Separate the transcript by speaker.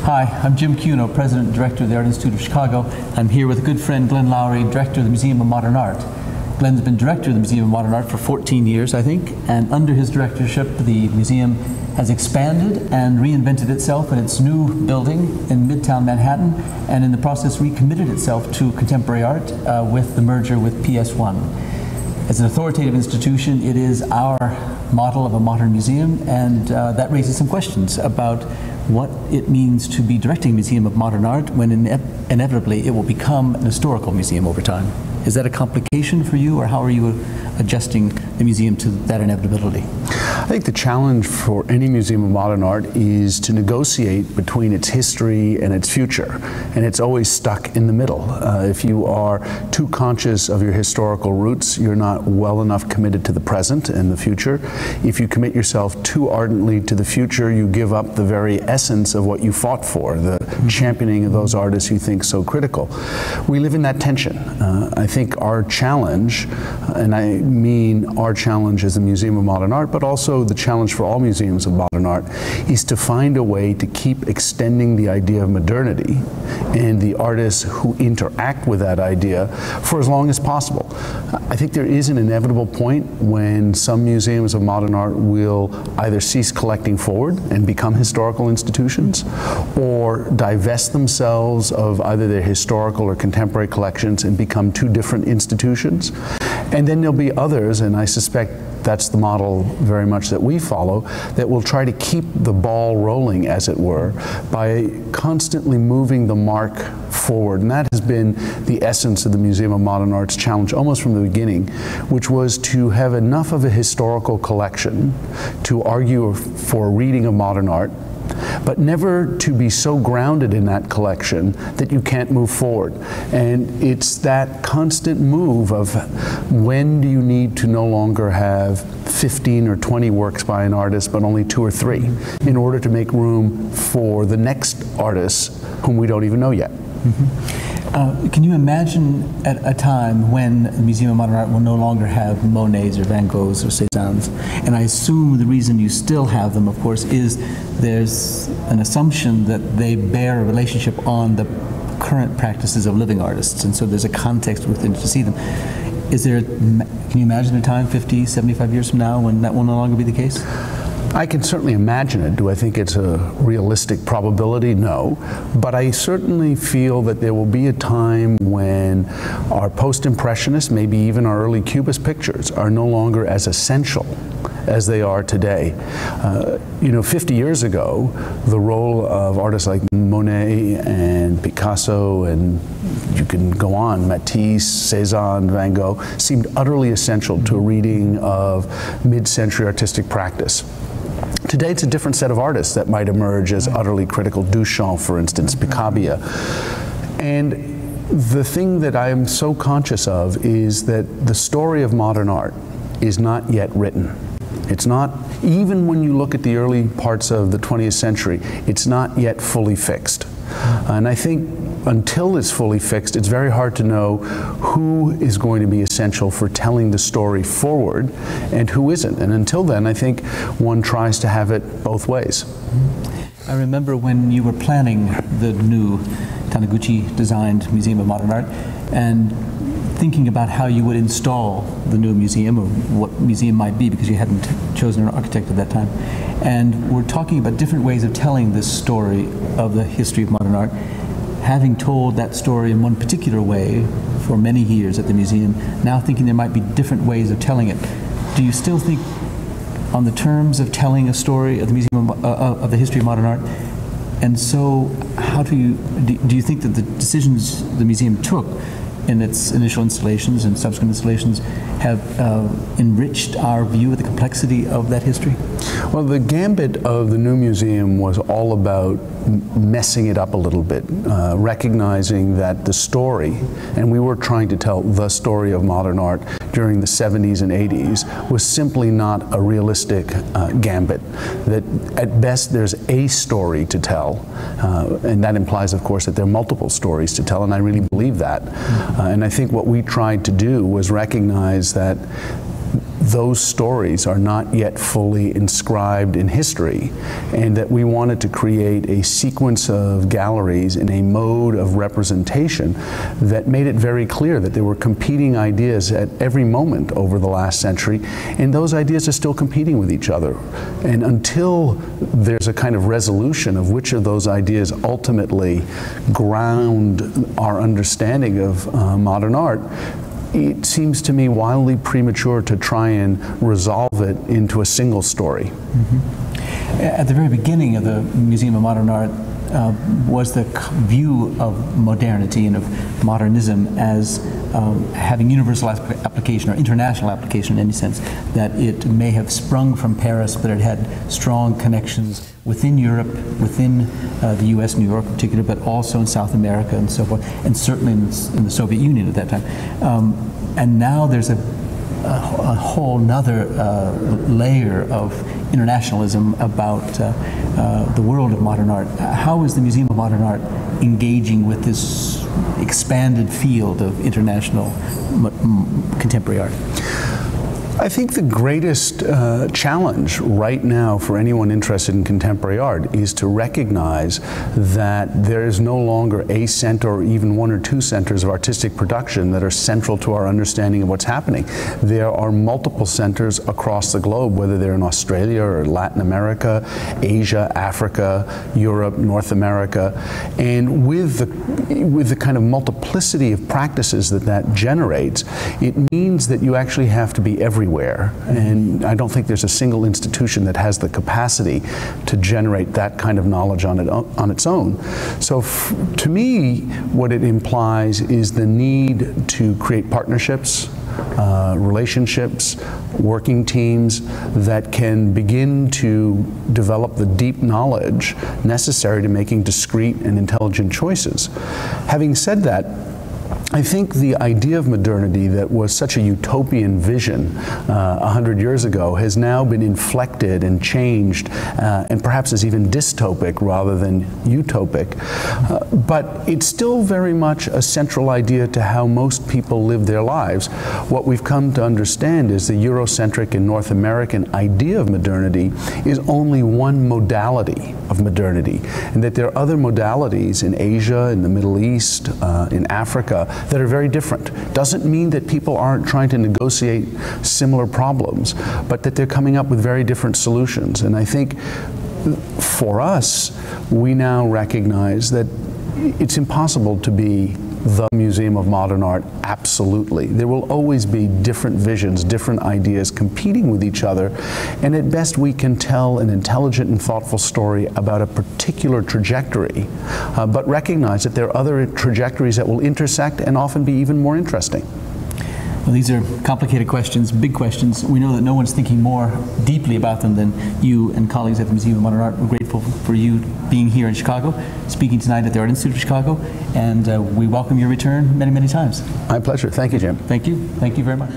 Speaker 1: Hi, I'm Jim Cuno, President and Director of the Art Institute of Chicago. I'm here with a good friend, Glenn Lowry, Director of the Museum of Modern Art. Glenn's been Director of the Museum of Modern Art for 14 years, I think, and under his directorship, the museum has expanded and reinvented itself in its new building in Midtown Manhattan, and in the process recommitted itself to contemporary art with the merger with PS1. As an authoritative institution, it is our model of a modern museum, and that raises some questions about what it means to be directing a museum of modern art when inevitably it will become an historical museum over time. Is that a complication for you, or how are you adjusting the museum to that inevitability?
Speaker 2: I think the challenge for any museum of modern art is to negotiate between its history and its future, and it's always stuck in the middle. If you are too conscious of your historical roots, you're not well enough committed to the present and the future. If you commit yourself too ardently to the future, you give up the very essence of what you fought for, the championing of those artists you think so critical. We live in that tension. I think our challenge, and I mean our challenge as a Museum of Modern Art, but also the challenge for all museums of modern art, is to find a way to keep extending the idea of modernity and the artists who interact with that idea for as long as possible. I think there is an inevitable point when some museums of modern art will either cease collecting forward and become historical institutions, or divest themselves of either their historical or contemporary collections and become two different institutions. And then there'll be others, and I suspect that's the model very much that we follow, that will try to keep the ball rolling, as it were, by constantly moving the mark forward. And that has been the essence of the Museum of Modern Art's challenge almost from the beginning, which was to have enough of a historical collection to argue for a reading of modern art, but never to be so grounded in that collection that you can't move forward. And it's that constant move of when do you need to no longer have 15 or 20 works by an artist, but only 2 or 3, in order to make room for the next artists whom we don't even know yet.
Speaker 1: Can you imagine at a time when the Museum of Modern Art will no longer have Monets or Van Goghs or Cézannes? And I assume the reason you still have them, of course, is there's an assumption that they bear a relationship on the current practices of living artists, and so there's a context within to see them. Is there, can you imagine a time 50, 75 years from now when that will no longer be the case?
Speaker 2: I can certainly imagine it. Do I think it's a realistic probability? No. But I certainly feel that there will be a time when our post-impressionists, maybe even our early Cubist pictures, are no longer as essential as they are today. 50 years ago, the role of artists like Monet and Picasso, and you can go on, Matisse, Cézanne, Van Gogh, seemed utterly essential to a reading of mid-century artistic practice. Today, it's a different set of artists that might emerge as utterly critical. Duchamp, for instance, Picabia. And the thing that I am so conscious of is that the story of modern art is not yet written. It's not, even when you look at the early parts of the 20th century, it's not yet fully fixed. And I think until it's fully fixed, it's very hard to know who is going to be essential for telling the story forward and who isn't. And until then, I think one tries to have it both ways.
Speaker 1: I remember when you were planning the new Taniguchi-designed Museum of Modern Art and thinking about how you would install the new museum, or what museum might be, because you hadn't chosen an architect at that time. And we're talking about different ways of telling this story of the history of modern art. Having told that story in one particular way for many years at the museum, now thinking there might be different ways of telling it. Do you still think on the terms of telling a story of the museum of the history of modern art? And so how do you think that the decisions the museum took in its initial installations and subsequent installations have enriched our view of the complexity of that history?
Speaker 2: Well, the gambit of the new museum was all about messing it up a little bit, recognizing that the story, and we were trying to tell the story of modern art during the 70s and 80s, was simply not a realistic gambit. That at best there's a story to tell, and that implies, of course, that there are multiple stories to tell, and I really believe that. And I think what we tried to do was recognize that those stories are not yet fully inscribed in history, and that we wanted to create a sequence of galleries in a mode of representation that made it very clear that there were competing ideas at every moment over the last century, and those ideas are still competing with each other. And until there's a kind of resolution of which of those ideas ultimately ground our understanding of modern art, it seems to me wildly premature to try and resolve it into a single story.
Speaker 1: Mm-hmm. At the very beginning of the Museum of Modern Art was the view of modernity and of modernism as having universal application or international application in any sense, that it may have sprung from Paris, but it had strong connections within Europe, within the US, New York in particular, but also in South America and so forth, and certainly in the Soviet Union at that time. And now there's a whole nother layer of internationalism about the world of modern art. How is the Museum of Modern Art engaging with this expanded field of international contemporary art?
Speaker 2: I think the greatest challenge right now for anyone interested in contemporary art is to recognize that there is no longer a center or even one or two centers of artistic production that are central to our understanding of what's happening. There are multiple centers across the globe, whether they're in Australia or Latin America, Asia, Africa, Europe, North America, and with the kind of multiplicity of practices that generates, it means that you actually have to be everywhere. And I don't think there's a single institution that has the capacity to generate that kind of knowledge on its own. So to me, what it implies is the need to create partnerships, relationships, working teams that can begin to develop the deep knowledge necessary to making discrete and intelligent choices. Having said that, I think the idea of modernity that was such a utopian vision 100 years ago has now been inflected and changed and perhaps is even dystopic rather than utopic. But it's still very much a central idea to how most people live their lives. What we've come to understand is the Eurocentric and North American idea of modernity is only one modality of modernity, and that there are other modalities in Asia, in the Middle East, in Africa, that are very different. Doesn't mean that people aren't trying to negotiate similar problems, but that they're coming up with very different solutions. And I think for us, we now recognize that it's impossible to be the Museum of Modern Art, absolutely. There will always be different visions, different ideas competing with each other, and at best we can tell an intelligent and thoughtful story about a particular trajectory, but recognize that there are other trajectories that will intersect and often be even more interesting.
Speaker 1: Well, these are complicated questions, big questions. We know that no one's thinking more deeply about them than you and colleagues at the Museum of Modern Art. We're grateful for you being here in Chicago, speaking tonight at the Art Institute of Chicago, and we welcome your return many, many times.
Speaker 2: My pleasure. Thank you, Jim.
Speaker 1: Thank you. Thank you very much.